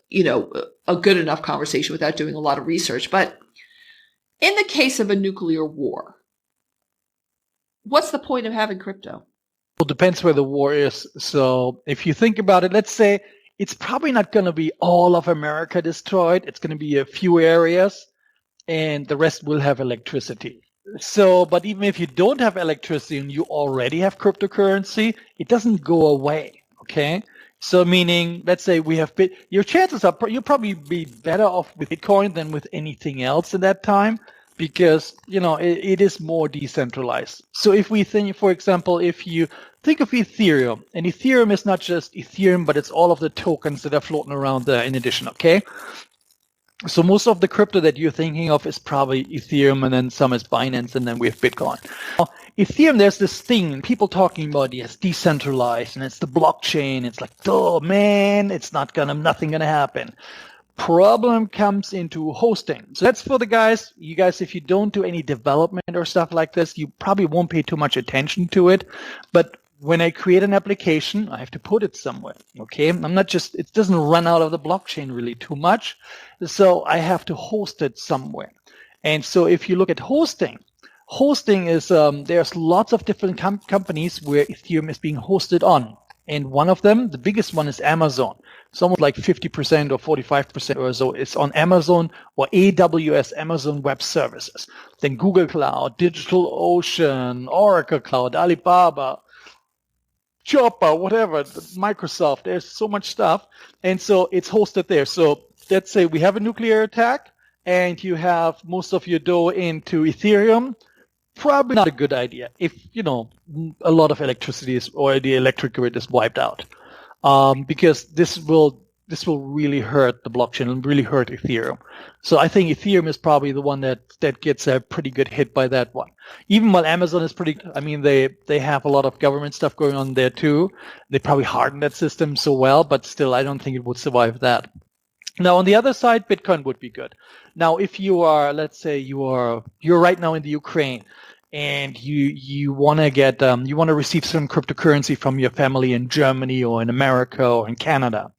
good enough conversation without doing a lot of research. But in the case of a nuclear war, what's the point of having crypto? Well, it depends where the war is. So if you think about it, let's say it's probably not going to be all of America destroyed. It's going to be a few areas, and the rest will have electricity. So, but even if you don't have electricity and you already have cryptocurrency, it doesn't go away. Okay. So meaning, let's say we have your chances are you'll probably be better off with Bitcoin than with anything else at that time, because it is more decentralized. So if we think, for example, if you think of Ethereum, and Ethereum is not just Ethereum, but it's all of the tokens that are floating around there in addition. Okay. So most of the crypto that you're thinking of is probably Ethereum, and then some is Binance, and then we have Bitcoin. Now, Ethereum, there's this thing, and people talking about it as decentralized, and it's the blockchain. It's like, oh man, it's nothing gonna happen. Problem comes into hosting. So that's for you guys, if you don't do any development or stuff like this, you probably won't pay too much attention to it. But when I create an application, I have to put it somewhere. Okay. It doesn't run out of the blockchain really too much. So I have to host it somewhere. And so if you look at hosting is, there's lots of different companies where Ethereum is being hosted on. And one of them, the biggest one, is Amazon. It's almost like 50% or 45% or so is on Amazon or AWS, Amazon Web Services. Then Google Cloud, DigitalOcean, Oracle Cloud, Alibaba, Chopper, whatever, Microsoft. There's so much stuff. And so it's hosted there. So let's say we have a nuclear attack and you have most of your dough into Ethereum. Probably not a good idea if, a lot of electricity or the electric grid is wiped out. Because this will really hurt the blockchain and really hurt Ethereum. So I think Ethereum is probably the one that gets a pretty good hit by that one. Even while Amazon is they have a lot of government stuff going on there too. They probably hardened that system so well, but still I don't think it would survive that. Now on the other side, Bitcoin would be good. Now if you are, let's say you're right now in the Ukraine, and you want to receive some cryptocurrency from your family in Germany or in America or in Canada.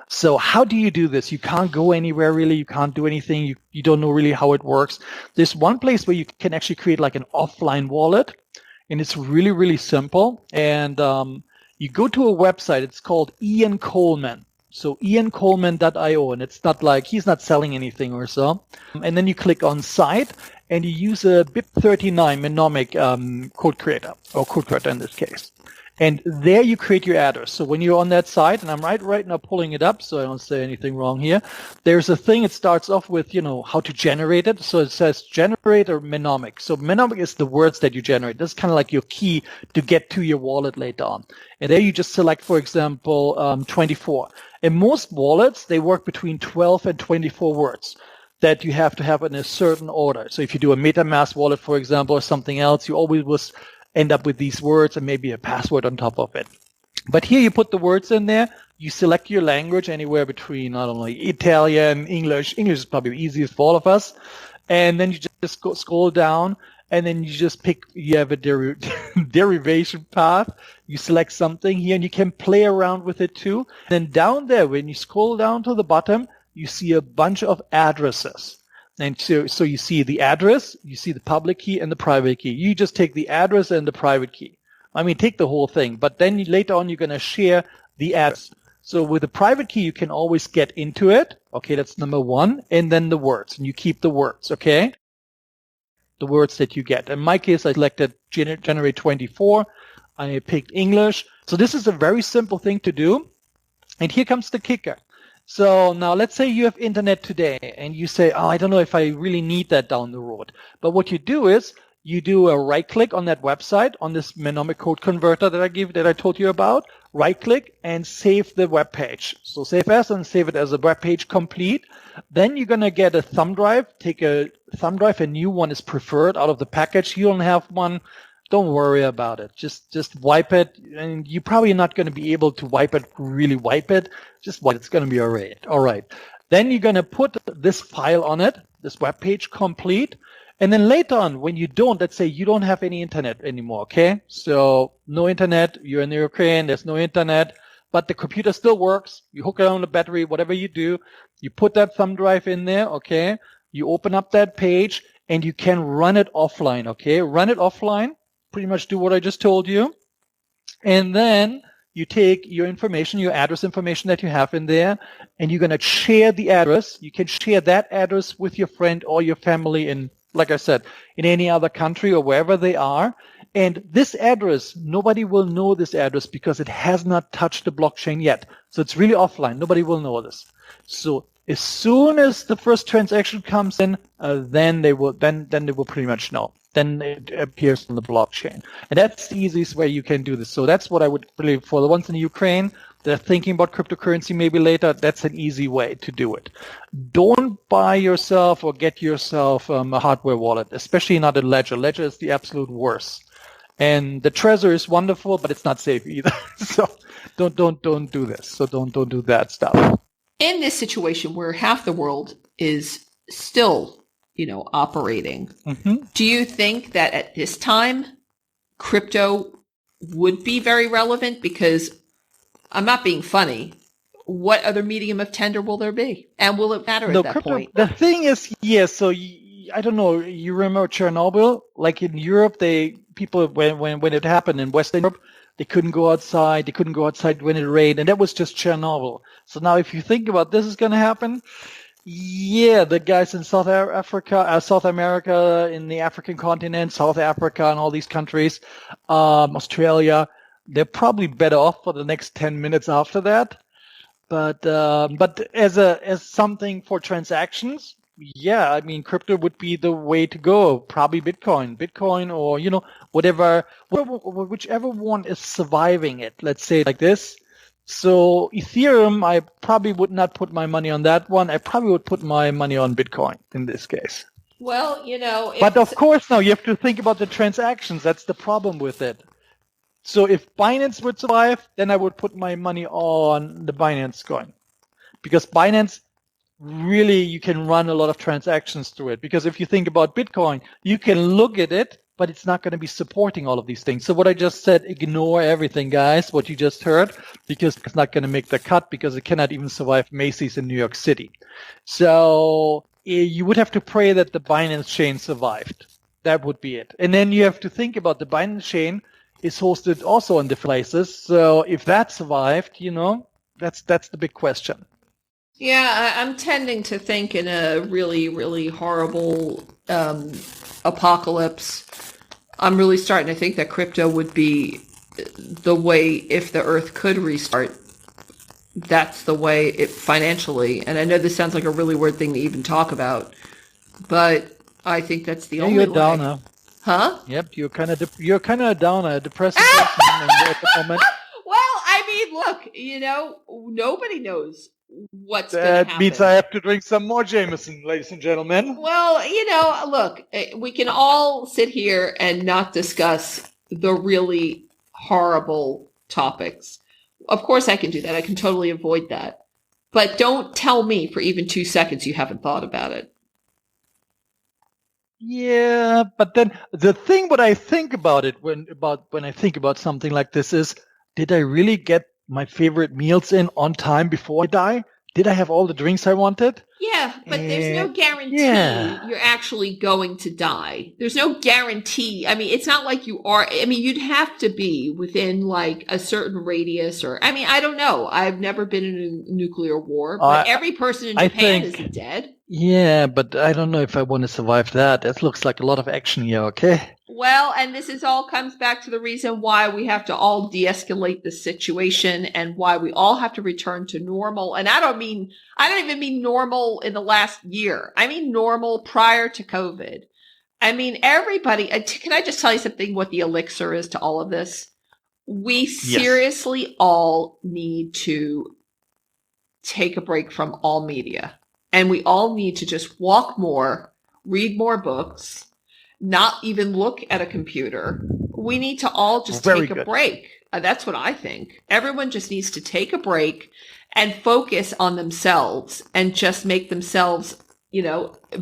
So how do you do this? You can't go anywhere really. You can't do anything. You don't know really how it works. There's one place where you can actually create like an offline wallet, and it's really, really simple. And you go to a website. It's called Ian Coleman. So iancoleman.io, and it's not like he's not selling anything or so. And then you click on site, and you use a BIP39 mnemonic code creator, or code creator in this case. And there you create your address. So when you're on that site, and I'm right now pulling it up so I don't say anything wrong here, there's a thing, it starts off with, how to generate it. So it says generate a mnemonic. So mnemonic is the words that you generate. That's kind of like your key to get to your wallet later on. And there you just select, for example, 24. In most wallets, they work between 12 and 24 words that you have to have in a certain order. So if you do a MetaMask wallet, for example, or something else, you always will end up with these words and maybe a password on top of it. But here you put the words in there. You select your language anywhere between, I don't know, Italian, English. English is probably the easiest for all of us. And then you just scroll down, and then you just pick, you have a derivation path. You select something here, and you can play around with it too. And then down there, when you scroll down to the bottom, you see a bunch of addresses. And so you see the address, you see the public key and the private key. You just take the address and the private key. Take the whole thing. But then later on, you're going to share the address. So with the private key, you can always get into it. Okay, that's number one. And then the words. And you keep the words, okay? The words that you get. In my case, I selected generate 24. I picked English. So this is a very simple thing to do. And here comes the kicker. So now let's say you have internet today and you say, I don't know if I really need that down the road. But what you do is you do a right click on that website, on this mnemonic code converter that I told you about, right click and save the web page. So save as and save it as a web page complete. Then you're going to get a thumb drive, take a thumb drive. A new one is preferred out of the package. You don't have one. Don't worry about it. Just wipe it, and you're probably not going to be able to really wipe it. Just wipe it. It's going to be all right. All right. Then you're going to put this file on it, this web page complete. And then later on, when you don't, let's say you don't have any internet anymore, okay? So no internet, you're in the Ukraine, there's no internet, but the computer still works. You hook it on the battery, whatever you do. You put that thumb drive in there, okay? You open up that page, and you can run it offline, okay? Run it offline. pretty much do what I just told you. And then you take your information, your address information that you have in there, and you're going to share the address. You can share that address with your friend or your family in, like I said, in any other country or wherever they are. And this address, nobody will know this address because it has not touched the blockchain yet. So it's really offline. Nobody will know this. So as soon as the first transaction comes in, then they will pretty much know. Then it appears on the blockchain. And that's the easiest way you can do this. So that's what I would really, for the ones in Ukraine, they're thinking about cryptocurrency maybe later, that's an easy way to do it. Don't buy yourself or get yourself a hardware wallet, especially not a Ledger. Ledger is the absolute worst. And the Trezor is wonderful, but it's not safe either. So don't do this. So don't do that stuff. In this situation where half the world is still, operating, do you think that at this time crypto would be very relevant? Because I'm not being funny. What other medium of tender will there be? And will it matter at that crypto, point? The thing is, yes, so I don't know, you remember Chernobyl? Like in Europe, people, when it happened in Western Europe, they couldn't go outside. They couldn't go outside when it rained. And that was just Chernobyl. So now if you think about this is going to happen, yeah, the guys in South America, in the African continent, South Africa and all these countries, Australia, they're probably better off for the next 10 minutes after that. But as something for transactions, yeah, I mean, crypto would be the way to go. Probably Bitcoin or, whichever one is surviving it. Let's say it like this. So Ethereum, I probably would not put my money on that one. I probably would put my money on Bitcoin in this case. Well, but of course, now you have to think about the transactions. That's the problem with it. So if Binance would survive, then I would put my money on the Binance coin, because Binance really, you can run a lot of transactions through it. Because if you think about Bitcoin, you can look at it, but it's not going to be supporting all of these things. So what I just said, ignore everything, guys, what you just heard, because it's not going to make the cut, because it cannot even survive Macy's in New York City. So you would have to pray that the Binance chain survived. That would be it. And then you have to think about the Binance chain is hosted also in different places. So if that survived, that's the big question. Yeah, I'm tending to think in a really, really horrible apocalypse. I'm really starting to think that crypto would be the way, if the earth could restart, that's the way it financially. And I know this sounds like a really weird thing to even talk about, but I think that's the only way. You're a downer. Huh? Yep, you're kind of a downer, a depressing person at the moment. Well, I mean, look, nobody knows what's going to happen. That means I have to drink some more Jameson, ladies and gentlemen. Well, look, we can all sit here and not discuss the really horrible topics. Of course I can do that. I can totally avoid that. But don't tell me for even 2 seconds you haven't thought about it. Yeah, but then the thing what I think about it when I think about something like this is, did I really get my favorite meals in on time before I die? Did I have all the drinks I wanted? Yeah, but there's no guarantee you're actually going to die. There's no guarantee. I mean, it's not like you are. I mean, you'd have to be within like a certain radius I don't know. I've never been in a nuclear war, but every person in Japan is dead. Yeah, but I don't know if I want to survive that. That looks like a lot of action here, okay? Well, and this all comes back to the reason why we have to all de-escalate the situation and why we all have to return to normal. And I don't even mean normal in the last year. I mean normal prior to COVID. I mean, everybody, can I just tell you something, what the elixir is to all of this? We seriously all need to take a break from all media. And we all need to just walk more, read more books, not even look at a computer. We need to all just take a break. That's what I think. Everyone just needs to take a break and focus on themselves and just make themselves,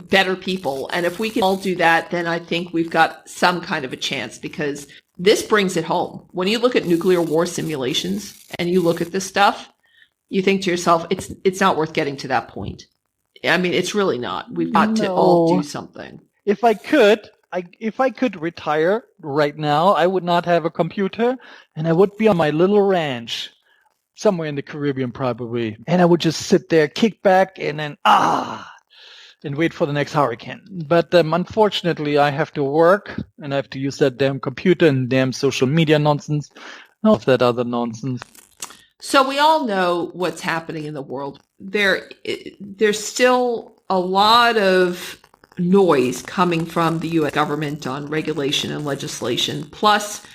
better people. And if we can all do that, then I think we've got some kind of a chance, because this brings it home. When you look at nuclear war simulations and you look at this stuff, you think to yourself, it's not worth getting to that point. I mean, it's really not. We've got to all do something. If I could, if I could retire right now, I would not have a computer, and I would be on my little ranch somewhere in the Caribbean probably, and I would just sit there, kick back, and then and wait for the next hurricane. But unfortunately, I have to work, and I have to use that damn computer and damn social media nonsense, all of that other nonsense. So we all know what's happening in the world. There's still a lot of noise coming from the U.S. government on regulation and legislation. Plus,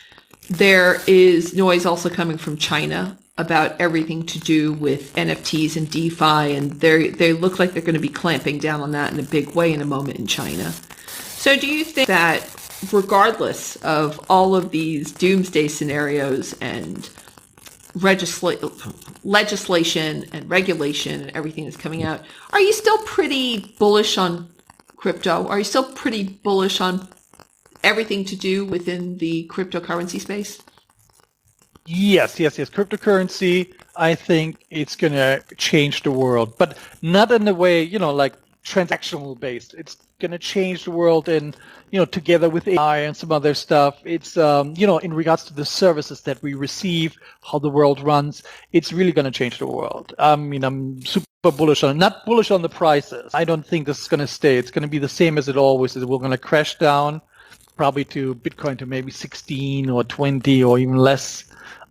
there is noise also coming from China about everything to do with NFTs and DeFi, and they look like they're going to be clamping down on that in a big way in a moment in China. So do you think that regardless of all of these doomsday scenarios and legislation and regulation and everything that's coming out, are you still pretty bullish on crypto? Are you still pretty bullish on everything to do within the cryptocurrency space? Yes. Cryptocurrency, I think it's going to change the world, but not in the way, like transactional based. It's going to change the world in, together with AI and some other stuff. It's, in regards to the services that we receive, how the world runs, it's really going to change the world. I'm super bullish on it. Not bullish on the prices. I don't think this is going to stay. It's going to be the same as it always is. We're going to crash down probably to Bitcoin to maybe 16 or 20 or even less.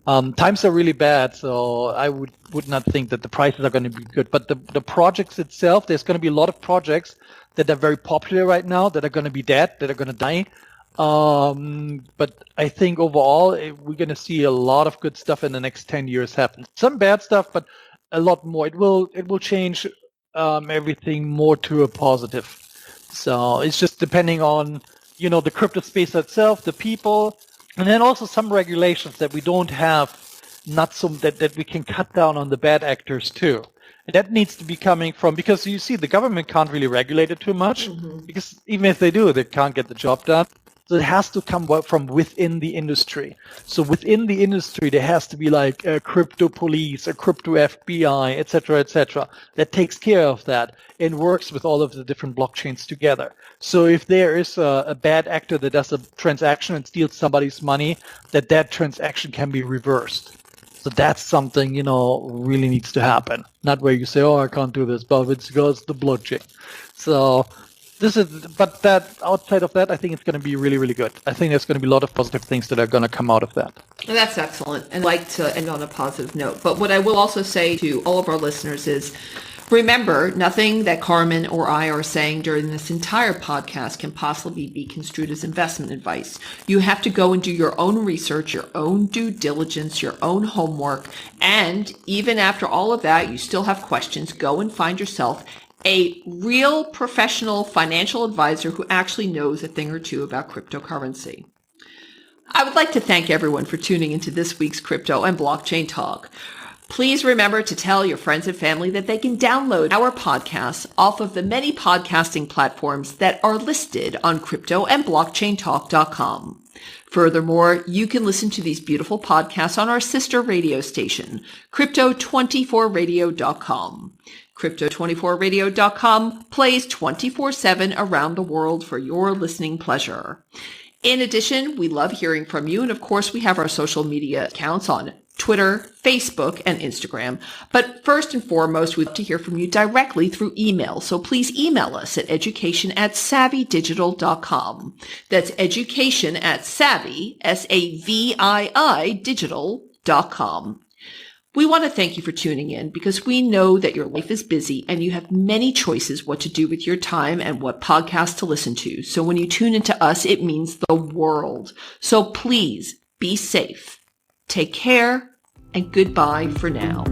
Times are really bad, so I would not think that the prices are going to be good. But the projects itself, there's going to be a lot of projects that are very popular right now that are going to be dead, that are going to die. But I think overall, we're going to see a lot of good stuff in the next 10 years happen. Some bad stuff, but a lot more. It will change everything more to a positive. So it's just depending on, the crypto space itself, the people, and then also some regulations that we don't have, not some that we can cut down on the bad actors too. And that needs to be coming from, because you see the government can't really regulate it too much, because even if they do, they can't get the job done. So it has to come from within the industry. So within the industry, there has to be like a crypto police, a crypto FBI, et cetera, that takes care of that and works with all of the different blockchains together. So if there is a bad actor that does a transaction and steals somebody's money, that transaction can be reversed. So that's something, really needs to happen. Not where you say, oh, I can't do this, but it's because the blockchain. So but that outside of that, I think it's going to be really, really good. I think there's going to be a lot of positive things that are going to come out of that. And that's excellent. And I'd like to end on a positive note. But what I will also say to all of our listeners is, remember, nothing that Karhrman or I are saying during this entire podcast can possibly be construed as investment advice. You have to go and do your own research, your own due diligence, your own homework. And even after all of that, you still have questions. Go and find yourself a real professional financial advisor who actually knows a thing or two about cryptocurrency. I would like to thank everyone for tuning into this week's Crypto and Blockchain Talk. Please remember to tell your friends and family that they can download our podcasts off of the many podcasting platforms that are listed on cryptoandblockchaintalk.com. Furthermore, you can listen to these beautiful podcasts on our sister radio station, crypto24radio.com. Crypto24radio.com plays 24/7 around the world for your listening pleasure. In addition, we love hearing from you. And of course, we have our social media accounts on Twitter, Facebook, and Instagram. But first and foremost, we'd love to hear from you directly through email. So please email us at education@savvydigital.com. That's education@savvy, SAVII, digital.com. We want to thank you for tuning in because we know that your life is busy and you have many choices what to do with your time and what podcasts to listen to. So when you tune into us, it means the world. So please be safe. Take care and goodbye for now.